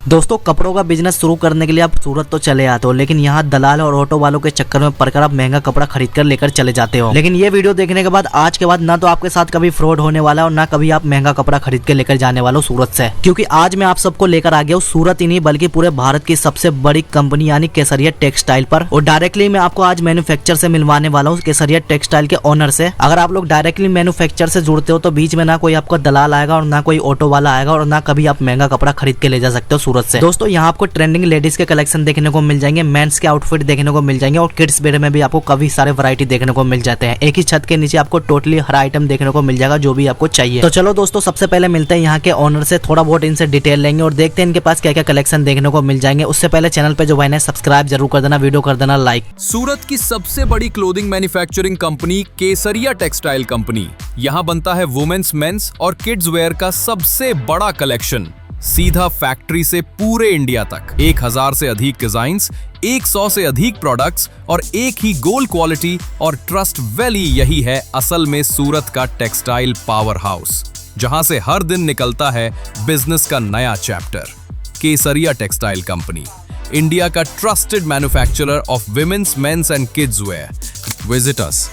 दोस्तों कपड़ों का बिजनेस शुरू करने के लिए आप सूरत तो चले आते हो, लेकिन यहाँ दलाल और ऑटो वालों के चक्कर में पड़कर आप महंगा कपड़ा खरीद कर लेकर चले जाते हो। लेकिन ये वीडियो देखने के बाद आज के बाद ना तो आपके साथ कभी फ्रॉड होने वाला है और ना कभी आप महंगा कपड़ा खरीद के लेकर जाने वाले हो सूरत से, क्योंकि आज मैं आप सबको लेकर आ गया हूँ सूरत ही नहीं बल्कि पूरे भारत की सबसे बड़ी कंपनी यानी केसरिया टेक्सटाइल पर। और डायरेक्टली मैं आपको आज मैन्युफैक्चर से मिलवाने वाला हूँ केसरिया टेक्सटाइल के ओनर से। अगर आप लोग डायरेक्टली मैन्युफैक्चर से जुड़ते हो तो बीच में ना कोई आपको दलाल आएगा और ना कोई ऑटो वाला आएगा और ना कभी आप महंगा कपड़ा खरीद के ले जा सकते हो सूरत से। दोस्तों यहाँ आपको ट्रेंडिंग लेडीज के कलेक्शन देखने को मिल जाएंगे, मेंस के आउटफिट देखने को मिल जाएंगे और किड्स वेयर में भी आपको काफी सारे वैरायटी देखने को मिल जाते हैं। एक ही छत के नीचे आपको टोटली हर आइटम देखने को मिल जाएगा जो भी आपको चाहिए। तो चलो दोस्तों सबसे पहले मिलते हैं यहाँ के ओनर से, थोड़ा बहुत इनसे डिटेल लेंगे और देखते हैं इनके पास क्या क्या कलेक्शन देखने को मिल जाएंगे। उससे पहले चैनल पे जो भाई ने सब्सक्राइब जरूर कर देना, वीडियो कर देना लाइक। सूरत की सबसे बड़ी क्लोथिंग मैन्युफैक्चरिंग कंपनी केसरिया टेक्सटाइल कंपनी। यहाँ बनता है वुमेन्स, मेंस और किड्स वेयर का सबसे बड़ा कलेक्शन, सीधा फैक्ट्री से पूरे इंडिया तक। 1000 से अधिक डिजाइन्स, 100 से अधिक प्रोडक्ट्स और एक ही गोल क्वालिटी और ट्रस्ट वैली। यही है असल में सूरत का टेक्सटाइल पावर हाउस, जहां से हर दिन निकलता है बिजनेस का नया chapter. Kesariya textile company, India का trusted manufacturer of women's, men's and kids wear. Visit us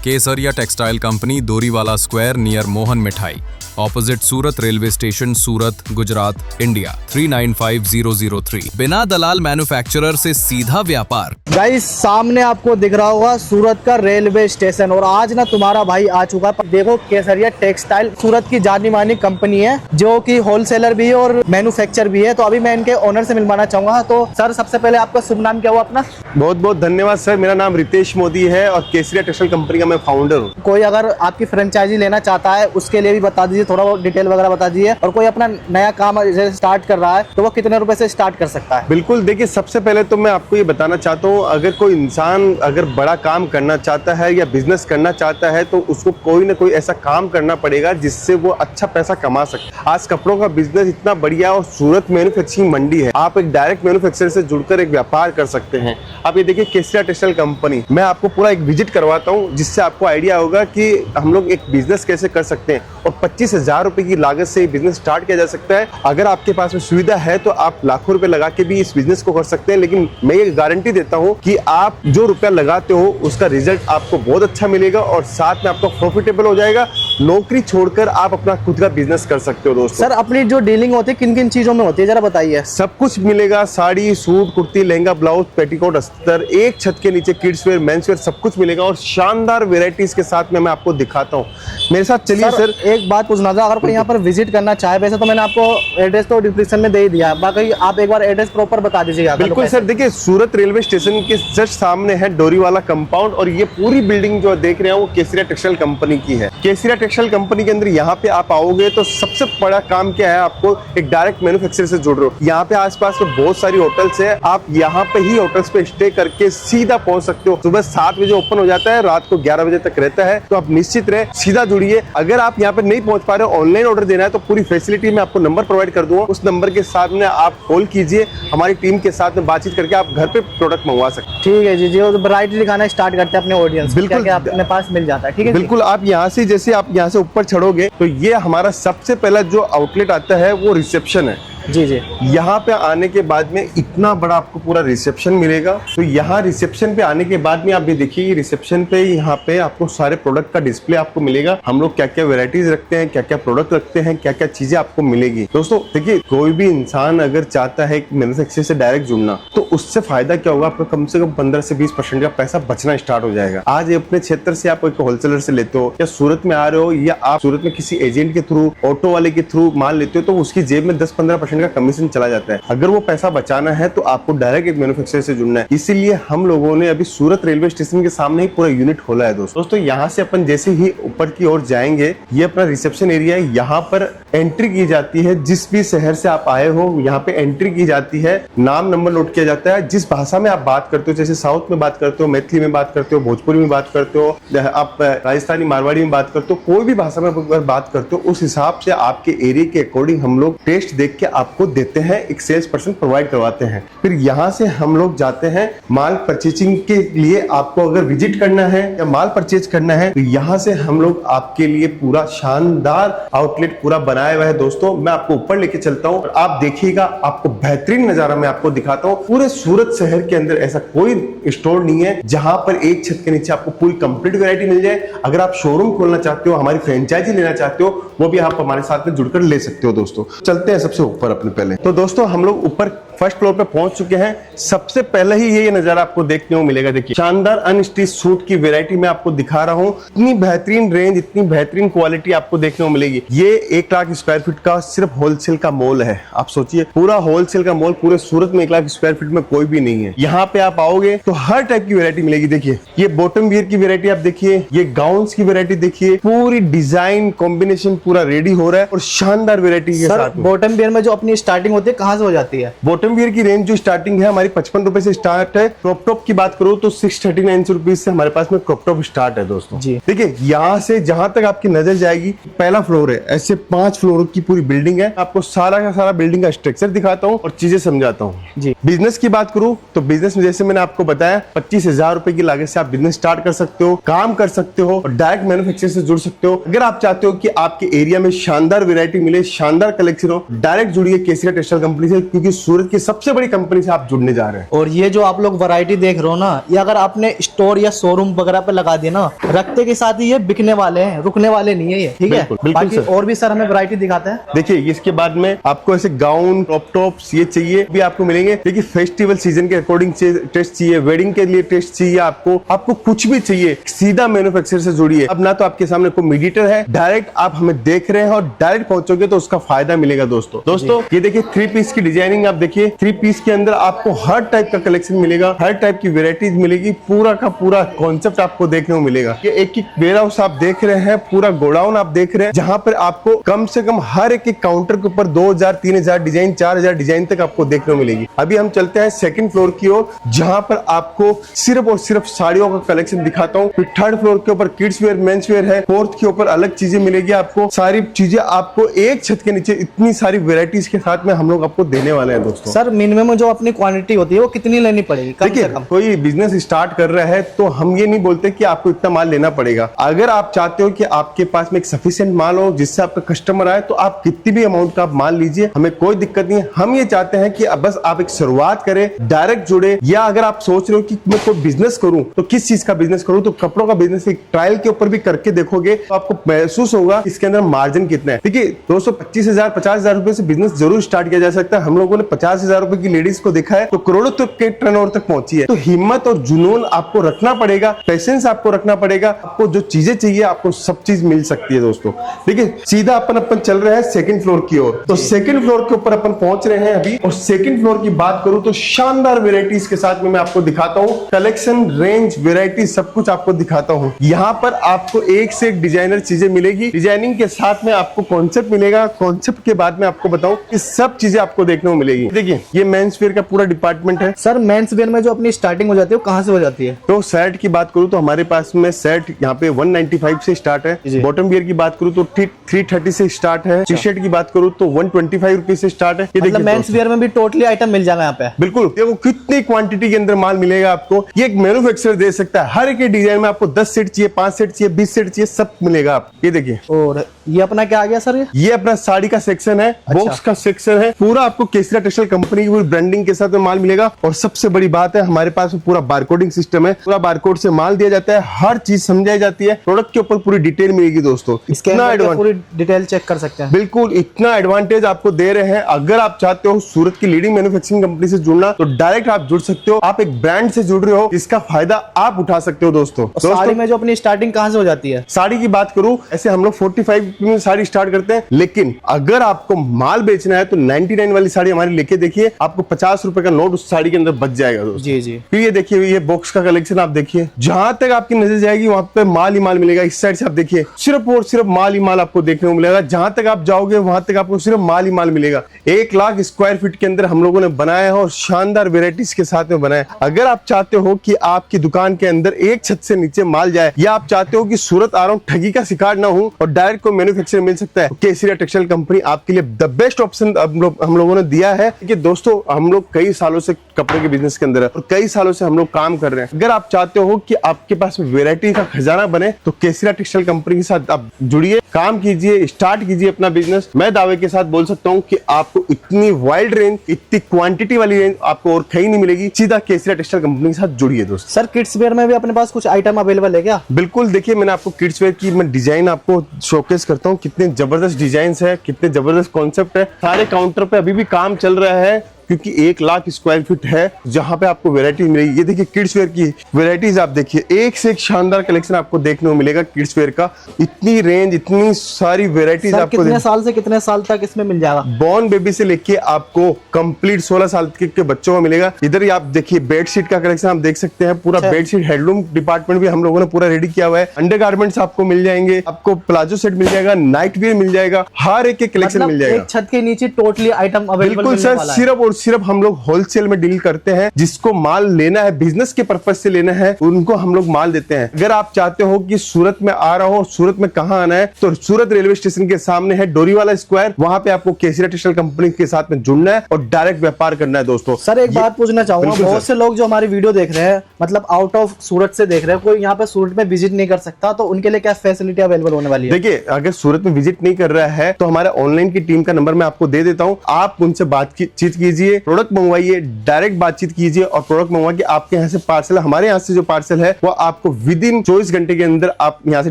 Kesariya textile company, Doriwala square near Mohan Mithai, opposite Surat railway station, Surat, Gujarat, India 395003। बिना दलाल मैन्युफैक्चरर से सीधा व्यापार। गाइस सामने आपको दिख रहा होगा सूरत का रेलवे स्टेशन और आज ना तुम्हारा भाई आ चुका है। देखो केसरिया टेक्सटाइल सूरत की जानी मानी कंपनी है जो कि होलसेलर भी है और मैन्युफैक्चर भी है। तो अभी मैं इनके ओनर से मिलवाना चाहूंगा। तो सर सबसे पहले आपका शुभ नाम क्या हुआ अपना? बहुत बहुत धन्यवाद सर, मेरा नाम रितेश मोदी है और केसरिया टेक्सटाइल कंपनी का मैं फाउंडर हूँ। कोई अगर आपकी फ्रेंचाइजी लेना चाहता है उसके लिए भी बता दीजिए, थोड़ा बहुत डिटेल वगैरह बता दीजिए। और कोई अपना नया काम स्टार्ट कर रहा है तो वो कितने रुपए से स्टार्ट कर सकता है? बिल्कुल, देखिए सबसे पहले तो मैं आपको ये बताना चाहता हूँ, अगर कोई इंसान अगर बड़ा काम करना चाहता है या बिजनेस करना चाहता है तो उसको कोई ना कोई ऐसा काम करना पड़ेगा जिससे वो अच्छा पैसा कमा सके। आज कपड़ों का बिजनेस इतना बढ़िया और सूरत मैन्युफैक्चरिंग मंडी है, आप एक डायरेक्ट मैन्युफैक्चरर से जुड़कर एक व्यापार कर सकते हैं। आप ये देखिए केसरिया टेक्सटाइल कंपनी, मैं आपको पूरा एक विजिट करवाता हूँ जिससे आपको आइडिया होगा कि हम लोग एक बिजनेस कैसे कर सकते हैं। और 25,000 रुपए की लागत से बिजनेस स्टार्ट किया जा सकता है। अगर आपके पास में सुविधा है तो आप लाखों रुपए लगा के भी इस बिजनेस को कर सकते हैं, लेकिन मैं ये गारंटी देता हूँ कि आप जो रुपया लगाते हो उसका रिजल्ट आपको बहुत अच्छा मिलेगा और साथ में आपको प्रॉफिटेबल हो जाएगा। नौकरी छोड़कर आप अपना खुद का बिजनेस कर सकते हो। दोस्तों सर अपनी जो डीलिंग होती है किन किन चीजों में होती है जरा बताइए। सब कुछ मिलेगा, sari, suit, kurti, lehenga, blouse, petticoat, अस्तर, एक छत के नीचे किड्स वेयर, मेंस वेयर सब कुछ मिलेगा और शानदार वेराइटीज के साथ में मैं आपको दिखाता हूँ। मेरे साथ चलिए। सर एक बात पूछना था, अगर कोई यहाँ पर विजिट करना चाहे, वैसे तो मैंने आपको एड्रेस तो डिस्क्रिप्शन में दे ही दिया, बाकी आप एक बार एड्रेस प्रॉपर बता दीजिएगा। बिल्कुल सर, देखिए सूरत रेलवे स्टेशन के जस्ट सामने है डोरीवाला कंपाउंड और ये पूरी बिल्डिंग जो देख रहे हैं वो केसरिया टेक्सटाइल कंपनी की है। केसरिया टेक्सटाइल कंपनी के अंदर यहाँ पे आप आओगे तो सबसे बड़ा काम क्या है, आपको एक डायरेक्ट मैन्युफैक्चरर से जुड़ रहे हो। यहाँ पे आसपास में बहुत सारी होटल्स है, आप यहाँ पे ही होटल्स पे स्टे करके सीधा पहुंच सकते हो। सुबह 7 बजे ओपन हो जाता है, रात को 11 बजे तक रहता है। तो आप निश्चित रहे, सीधा जुड़िए। अगर आप यहाँ पे नहीं पहुंच पा रहे हो, ऑनलाइन ऑर्डर देना है तो पूरी फैसिलिटी में आपको नंबर प्रोवाइड कर दूंगा। उस नंबर के साथ में आप कॉल कीजिए, हमारी टीम के साथ में बातचीत करके आप घर पे प्रोडक्ट मंगवा सकते हैं। ठीक है जी, जो वैरायटी दिखाना स्टार्ट करते हैं अपने ऑडियंस, बिल्कुल क्या अपने पास मिल जाता है। ठीक है बिल्कुल, आप यहाँ से जैसे आप यहाँ से ऊपर चढ़ोगे तो ये हमारा सबसे पहला जो आउटलेट आता है वो रिसेप्शन है। जी जी, यहाँ पे आने के बाद में इतना बड़ा आपको पूरा रिसेप्शन मिलेगा। तो यहाँ रिसेप्शन पे आने के बाद में आप भी देखिए, रिसेप्शन पे यहाँ पे आपको सारे प्रोडक्ट का डिस्प्ले आपको मिलेगा। हम लोग क्या क्या वेराइटीज रखते हैं, क्या क्या प्रोडक्ट रखते हैं, क्या क्या चीजें आपको मिलेगी। दोस्तों देखिए, कोई भी इंसान अगर चाहता है मैन्युफैक्चरर से डायरेक्ट जुड़ना तो उससे फायदा क्या होगा, आपको कम से कम 15 से 20% का पैसा बचना स्टार्ट हो जाएगा। आज अपने क्षेत्र से आप एक होलसेलर से लेते हो या सूरत में आ रहे हो या आप सूरत में किसी एजेंट के थ्रू, ऑटो वाले के थ्रू माल लेते हो तो उसकी जेब में 10-15% का कमीशन चला जाता है। अगर वो पैसा बचाना है तो आपको डायरेक्ट एक मैन्युफैक्चरर से जुड़ना है। इसीलिए हम लोगों ने अभी सूरत रेलवे स्टेशन के सामने ही पूरा यूनिट खोला है। दोस्तों यहाँ से अपन जैसे ही ऊपर की ओर जाएंगे, ये अपना रिसेप्शन एरिया है। यहाँ पर एंट्री की जाती है, जिस भी शहर से आप आए हो यहाँ पे एंट्री की जाती है, नाम नंबर नोट किया जाता है, जिस भाषा में आप बात करते हो, जैसे साउथ में बात करते हो, मैथिली में बात करते हो, भोजपुरी में बात करते हो, आप राजस्थानी मारवाड़ी में बात करते हो, कोई भी भाषा में बात करते हो, उस हिसाब से आपके एरिया के अकॉर्डिंग हम लोग टेस्ट देख के आपको देते हैं, एक सेल्स पर्सन प्रोवाइड करवाते हैं। फिर यहाँ से हम लोग जाते हैं माल परचेजिंग के लिए। आपको अगर विजिट करना है या माल परचेज करना है तो यहाँ से हम लोग आपके लिए पूरा शानदार आउटलेट पूरा बनाया हुआ है दोस्तों। मैं आपको ऊपर लेके चलता हूँ और आप देखिएगा, आपको बेहतरीन नजारा मैं आपको दिखाता हूँ। पूरे सूरत शहर के अंदर ऐसा कोई स्टोर नहीं है जहां पर एक छत के नीचे आपको पूरी कंप्लीट वैरायटी मिल जाए। अगर आप शोरूम खोलना चाहते हो, हमारी फ्रेंचाइजी लेना चाहते हो, वो भी आप हमारे साथ में जुड़कर ले सकते हो दोस्तों। चलते हैं सबसे ऊपर अपने पहले। तो दोस्तों हम लोग ऊपर फर्स्ट फ्लोर पे पहुंच चुके हैं। सबसे पहले ही ये नजारा आपको देखने को मिलेगा। देखिए शानदार अनस्टिच सूट की वैरायटी मैं आपको दिखा रहा हूं। इतनी बेहतरीन रेंज, इतनी बेहतरीन क्वालिटी आपको देखने को मिलेगी। ये 1 लाख स्क्वायर फीट का सिर्फ होलसेल का मॉल है। आप सोचिए, पूरा होलसेल का मॉल पूरे सूरत में 1 लाख स्क्वायर फीट में कोई भी नहीं है। यहाँ पे आप आओगे तो हर टाइप की वैरायटी मिलेगी। देखिए ये बॉटम वियर की वैरायटी आप देखिए, ये गाउन्स की वैरायटी देखिए, पूरी डिजाइन कॉम्बिनेशन पूरा रेडी हो रहा है और शानदार वैरायटी के साथ में। बॉटम वियर में जो अपनी स्टार्टिंग होती है कहाँ से हो जाती है? बॉटम वियर की रेंज जो स्टार्टिंग है हमारी 55 रुपए से स्टार्ट है। क्रॉप टॉप की बात करूं तो 639 रुपीज से हमारे पास में क्रॉप टॉप स्टार्ट है दोस्तों जी। देखिए यहाँ से जहां तक आपकी नजर जाएगी, पहला फ्लोर है, ऐसे 5 फ्लोर की पूरी बिल्डिंग है। आपको सारा का सारा बिल्डिंग का स्ट्रक्चर दिखाता हूँ और चीजें समझाता हूँ जी। बिजनेस की बात करूं तो बिजनेस में जैसे मैंने आपको बताया 25,000 रुपए की लागत से आप बिजनेस स्टार्ट कर सकते हो, काम कर सकते हो और डायरेक्ट मैन्युफैक्चर से जुड़ सकते हो। अगर आप चाहते हो कि आपके एरिया में शानदार वैरायटी मिले, शानदार कलेक्शन हो, डायरेक्ट जुड़िए केसरिया टेक्सटाइल कंपनी से, क्योंकि सूरत की सबसे बड़ी कंपनी से आप जुड़ने जा रहे हैं। और ये जो आप लोग वैरायटी देख रहे हो ना, ये अगर आपने स्टोर या शोरूम वगैरह पे लगा दिया ना, रखते के साथ ही ये बिकने वाले हैं, रुकने वाले नहीं है ये, ठीक है। बाकी और भी सर हमें वैरायटी दिखाते हैं। देखिए इसके बाद में आपको ऐसे गाउन, क्रॉप टॉप्स ये चाहिए भी आपको मिलेंगे। देखिए फेस्टिवल सीजन के अकॉर्डिंग टेस्ट चाहिए, वेडिंग के लिए टेस्ट चाहिए, आपको कुछ भी चाहिए, सीधा मैन्युफैक्चरर से जुड़िए। अब ना तो आपके सामने कोई मीडिएटर है, डायरेक्ट आप हमें देख रहे हैं और डायरेक्ट पहुंचोगे तो उसका फायदा मिलेगा दोस्तों। ये देखिए 3 पीस की डिजाइनिंग आप देखिए, 3 पीस के अंदर आपको हर टाइप का कलेक्शन मिलेगा, हर टाइप की वेराइटीज मिलेगी, पूरा का पूरा कॉन्सेप्ट आपको देखने को मिलेगा। ये एक वेयर हाउस आप देख रहे हैं, पूरा गोडाउन आप देख रहे हैं, जहां पर आपको कम से कम हर एक काउंटर के ऊपर 2000, 3000 डिजाइन, 4000 डिजाइन तक आपको देखने को मिलेगी। अभी हम चलते हैं सेकंड फ्लोर की ओर, जहां पर आपको सिर्फ और सिर्फ साड़ियों का कलेक्शन दिखाता हूँ। फिर थर्ड फ्लोर के ऊपर किड्स वेयर, मेंस वेयर है, फोर्थ के ऊपर अलग चीजें मिलेगी आपको। सारी चीजें आपको एक छत के नीचे इतनी सारी वेराइटीज के साथ में हम लोग आपको देने वाले हैं दोस्तों। सर मिनिमम जो अपनी क्वांटिटी होती है वो कितनी लेनी पड़ेगी? देखिए कोई बिजनेस स्टार्ट कर रहा है तो हम ये नहीं बोलते कि आपको इतना माल लेना पड़ेगा। अगर आप चाहते हो कि आपके पास में एक सफिशिएंट माल हो जिससे आपका कस्टमर आए, तो आप कितनी भी अमाउंट का आप माल लीजिए, हमें कोई दिक्कत नहीं है। हम ये चाहते हैं कि बस आप एक शुरुआत करें, डायरेक्ट जुड़े। या अगर आप सोच रहे हो कि मैं कोई बिजनेस करूं तो किस चीज का बिजनेस करूं, तो कपड़ों का बिजनेस एक ट्रायल के ऊपर भी करके देखोगे तो आपको महसूस होगा इसके अंदर मार्जिन कितना है। देखिए दोस्तों 25,000, 50,000 रुपए से बिजनेस जरूर स्टार्ट किया जा सकता है। हम लोगों ने 50,000 रुपए की लेडीज को देखा है तो करोड़ों तक के टर्नओवर तक पहुंची है। तो हिम्मत और जुनून आपको रखना पड़ेगा, पेशेंस आपको रखना पड़ेगा। आपको जो चीजें चाहिए आपको सब चीज मिल सकती है दोस्तों। देखिए सीधा अपन चल रहे हैं सेकंड फ्लोर की ओर। तो सेकंड फ्लोर के ऊपर अपन पहुंच रहे हैं अभी, और सेकंड फ्लोर की बात करूं तो शानदार वेराइटीज के साथ में मैं आपको दिखाता हूं। कलेक्शन, रेंज, वेराइटी सब कुछ आपको दिखाता हूं। यहाँ पर आपको एक से एक डिजाइनर चीजें मिलेगी, डिजाइनिंग के साथ में आपको कॉन्सेप्ट मिलेगा। कॉन्सेप्ट के बाद में आपको बताऊं कि सब चीजें आपको देखने को मिलेगी। देखिए ये मेंस वेयर का पूरा डिपार्टमेंट है। सर मेंस वेयर में जो अपनी स्टार्टिंग हो जाती है वो कहाँ से हो जाती है? तो शर्ट की बात करूं तो हमारे पास में शर्ट यहाँ पे 195 से स्टार्ट है। बॉटम वियर की बात करूं तो 330 से स्टार्ट है। टी शर्ट की बात करूं तो 125 रुपीज से स्टार्ट है। ये मतलब मेंस वेयर में भी टोटली आइटम मिल जाएगा यहाँ पे? बिल्कुल। देखो कितनी क्वांटिटी के अंदर माल मिलेगा आपको, ये एक मैन्युफैक्चरर दे सकता है। हर एक डिजाइन में आपको 10 सेट चाहिए, 5 सेट चाहिए, 20 सेट चाहिए, सब मिलेगा आप। ये देखिए। और ये अपना क्या आ गया सर? ये अपना साड़ी का सेक्शन है, बॉक्स का सेक्शन है, पूरा आपको केसरिया टेक्सटाइल कंपनी की ब्रांडिंग के साथ में माल मिलेगा। और सबसे बड़ी बात है हमारे पास पूरा बारकोडिंग सिस्टम है, पूरा बारकोड से माल दिया जाता है, हर चीज समझाई जाती है, प्रोडक्ट के ऊपर पूरी डिटेल मिलेगी दोस्तों। इतना पूरी डिटेल चेक कर सकते हैं। बिल्कुल, इतना एडवांटेज आपको दे रहे हैं। अगर आप चाहते हो सूरत की लीडिंग मैन्युफैक्चरिंग कंपनी से जुड़ना तो डायरेक्ट आप जुड़ सकते हो। आप एक ब्रांड से जुड़ रहे हो, इसका फायदा आप उठा सकते हो दोस्तों। साड़ी में जो अपनी स्टार्टिंग कहां से हो जाती है? साड़ी की बात करूं ऐसे हम लोग 45 में साड़ी स्टार्ट करते हैं, लेकिन अगर आपको माल बेचना है तो 99 वाली साड़ी हमारी लेके देखिए। देखिए आपको 50 रुपए का नोट उस साड़ी के अंदर बच जाएगा दोस्तों। जी जी। फिर ये देखिए ये बॉक्स का कलेक्शन आप देखिए, जहां तक आपकी नजर जाएगी वहां पे माल ही माल मिलेगा। इस साइड से आप देखिए सिर्फ और सिर्फ माल ही माल आपको देखने को मिलेगा। जहां तक आप जाओगे वहां तक आपको सिर्फ माल ही माल मिलेगा। 1 लाख स्क्वायर फीट के अंदर हम लोगों ने बनाया है और शानदार वेराइटीज के साथ में बनाया है। अगर आप चाहते हो कि आपकी दुकान के अंदर एक छत से नीचे माल जाए, या आप चाहते हो कि सूरत आ रहा हूं ठगी का शिकार ना हूं और डायरेक्ट को मैन्युफैक्चर मिल सकता है, केसरिया टेक्सटाइल कंपनी आपके लिए द बेस्ट ऑप्शन हम लोगों ने दिया है। कि दोस्तों हम लोग कई सालों से कपड़े के बिजनेस के अंदर है और कई सालों से हम लोग काम कर रहे हैं। अगर आप चाहते हो कि आपके पास वेराइटी का खजाना बने तो केसरिया टेक्सटाइल कंपनी के साथ आप जुड़िए, काम कीजिए, स्टार्ट कीजिए अपना बिजनेस। मैं दावे के साथ बोल सकता हूं कि आपको इतनी वाइड रेंज, इतनी क्वांटिटी वाली रेंज आपको और कहीं नहीं मिलेगी। सीधा केसरिया टेक्सटाइल कंपनी के साथ जुड़िए दोस्त। सर किड्स वेयर में भी अपने पास कुछ आइटम अवेलेबल है क्या? बिल्कुल, देखिए मैंने आपको किड्स वेयर की मैं डिजाइन आपको शोकेस करता हूँ। कितने जबरदस्त डिजाइन है, कितने जबरदस्त कॉन्सेप्ट है। सारे काउंटर पे अभी भी काम चल रहा है क्योंकि 1 लाख स्क्वायर फीट है जहां पे आपको वैरायटी मिलेगी। ये देखिए किड्स वेयर की वैरायटीज आप देखिए, एक से एक शानदार कलेक्शन आपको देखने को मिलेगा किड्स वेयर का। इतनी रेंज, इतनी सारी वैरायटीज आपको कितने साल से कितने साल तक इसमें मिल जाएगा? बॉर्न बेबी से लेके आपको कंप्लीट 16 साल के बच्चों को मिलेगा। इधर ही आप देखिए बेडशीट का कलेक्शन आप देख सकते हैं। पूरा बेडशीट हैंडलूम डिपार्टमेंट भी हम लोगों ने पूरा रेडी किया हुआ है। अंडरगारमेंट्स आपको मिल जाएंगे, आपको प्लाजो सेट मिल जाएगा, नाइट वेयर मिल जाएगा, हर एक कलेक्शन मिल जाएगा। एक छत के नीचे टोटली आइटम अवेलेबल। बिल्कुल सर, सिर्फ और सिर्फ हम लोग होलसेल में डील करते हैं। जिसको माल लेना है, बिजनेस के पर्पज से लेना है, उनको हम लोग माल देते हैं। अगर आप चाहते हो कि सूरत में आ रहा हो, सूरत में कहां आना है, तो सूरत रेलवे स्टेशन के सामने है डोरीवाला स्क्वायर। वहां पे आपको केसरिया टेक्सटाइल कंपनी के साथ में जुड़ना है और डायरेक्ट व्यापार करना है दोस्तों। सर एक बात पूछना चाहूंगा, बहुत से लोग जो हमारी वीडियो देख रहे हैं, मतलब आउट ऑफ सूरत से देख रहे हैं, कोई यहाँ पे सूरत में विजिट नहीं कर सकता, तो उनके लिए क्या फैसिलिटी अवेलेबल होने वाली है? देखिए अगर सूरत में विजिट नहीं कर रहा है तो हमारे ऑनलाइन की टीम का नंबर मैं आपको दे देता हूं। आप उनसे बातचीत कीजिए, प्रोडक्ट मंगवाइए, डायरेक्ट बातचीत कीजिए और प्रोडक्ट मंगवा के आपके यहाँ से पार्सल, हमारे यहाँ से जो पार्सल है वो आपको विद इन 24 घंटे के अंदर आप यहाँ से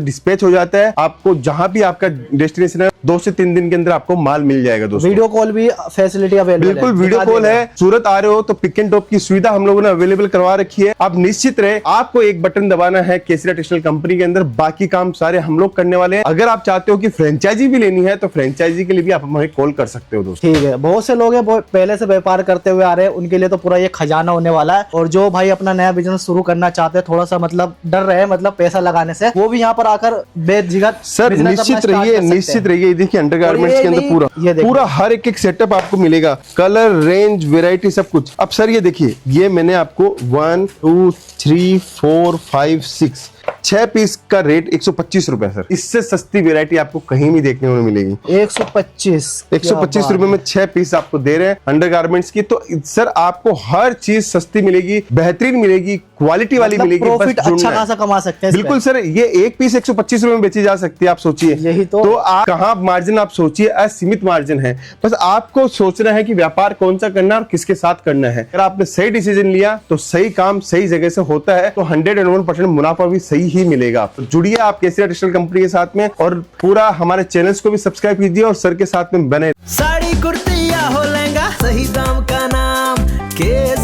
डिस्पैच हो जाता है। आपको जहां भी आपका डेस्टिनेशन है 2 से 3 दिन के अंदर आपको माल मिल जाएगा दोस्तों। वीडियो कॉल भी फैसिलिटी अवेलेबल है? बिल्कुल वीडियो कॉल है। सूरत आ रहे हो तो पिक एंड ड्रॉप की सुविधा हम लोगों ने अवेलेबल करवा रखी है। आप निश्चित रहे, आपको एक बटन दबाना है केसरिया टेक्सटाइल कंपनी के अंदर, बाकी काम सारे हम लोग करने वाले हैं। अगर आप चाहते हो कि फ्रेंचाइजी भी लेनी है तो फ्रेंचाइजी के लिए भी आप हमें कॉल कर सकते हो दोस्तों। ठीक है, बहुत से लोग हैं पहले से व्यापार करते हुए आ रहे हैं, उनके लिए तो पूरा ये खजाना होने वाला है। और जो भाई अपना नया बिजनेस शुरू करना चाहते हैं, थोड़ा सा मतलब डर रहे, मतलब पैसा लगाने से, वो भी यहाँ पर आकर बेझिझक सर निश्चित रहिए, निश्चित रहिए। देखिए अंडरगारमेंट्स के अंदर पूरा हर एक सेटअप आपको मिलेगा, कलर, रेंज, वेराइटी, सब कुछ। अब सर ये देखिए, ये मैंने आपको 1 2 3 4 5 6 पीस का रेट 125 रुपए सर। इससे सस्ती वेरायटी आपको कहीं भी देखने को मिलेगी। 125 रुपए में 6 पीस आपको दे रहे हैं अंडरगारमेंट्स की। तो सर आपको हर चीज सस्ती मिलेगी, बेहतरीन मिलेगी, क्वालिटी वाली मिलेगी। प्रॉफिट अच्छा खासा कमा सकते हैं। बिल्कुल सर, ये एक पीस 125 रुपए में बेची जा सकती है। आप सोचिए, यही तो आप कहाँ मार्जिन, आप सोचिए असीमित मार्जिन है। बस आपको सोचना है कि व्यापार कौन सा करना है और किसके साथ करना है। अगर आपने सही डिसीजन लिया तो सही काम सही जगह से होता है, तो 101% मुनाफा भी सही ही मिलेगा। तो जुड़िए आप केसरिया टेक्सटाइल कंपनी के साथ में और पूरा हमारे चैनल्स को भी सब्सक्राइब कीजिए और सर के साथ में बने। साड़ी कुर्ती या हो लहंगा, सही दाम का नाम केस